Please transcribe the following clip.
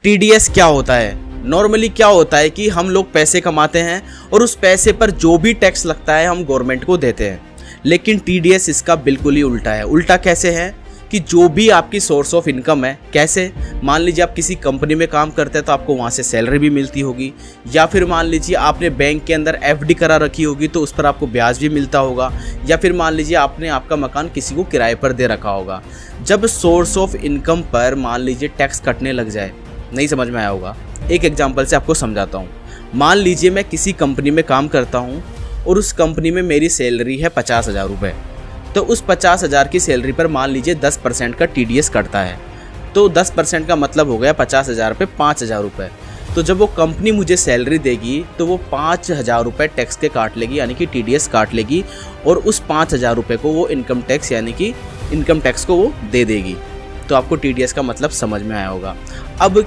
TDS क्या होता है? नॉर्मली क्या होता है कि हम लोग पैसे कमाते हैं और उस पैसे पर जो भी टैक्स लगता है हम गवर्नमेंट को देते हैं। लेकिन टीडीएस इसका बिल्कुल ही उल्टा है। उल्टा कैसे है कि जो भी आपकी सोर्स ऑफ इनकम है, कैसे मान लीजिए आप किसी कंपनी में काम करते हैं तो आपको वहाँ से सैलरी भी मिलती होगी, या फिर मान लीजिए आपने बैंक के अंदर एफडी करा रखी होगी तो उस पर आपको ब्याज भी मिलता होगा, या फिर मान लीजिए आपने आपका मकान किसी को किराए पर दे रखा होगा। जब सोर्स ऑफ इनकम पर मान लीजिए टैक्स कटने लग जाए, नहीं समझ में आया होगा, एक एग्जांपल से आपको समझाता हूँ। मान लीजिए मैं किसी कंपनी में काम करता हूँ और उस कंपनी में मेरी सैलरी है 50,000 रुपये, तो उस 50,000 की सैलरी पर मान लीजिए 10% का टीडीएस कटता है। तो 10% का मतलब हो गया 50,000 पे 5,000 रुपये। तो जब वो कंपनी मुझे सैलरी देगी तो वो 5,000 रुपये टैक्स के काट लेगी, यानी कि टीडीएस काट लेगी, और उस 5,000 रुपये को वो इनकम टैक्स यानी कि इनकम टैक्स को वो दे देगी। तो आपको टीडीएस का मतलब समझ में आया होगा। अब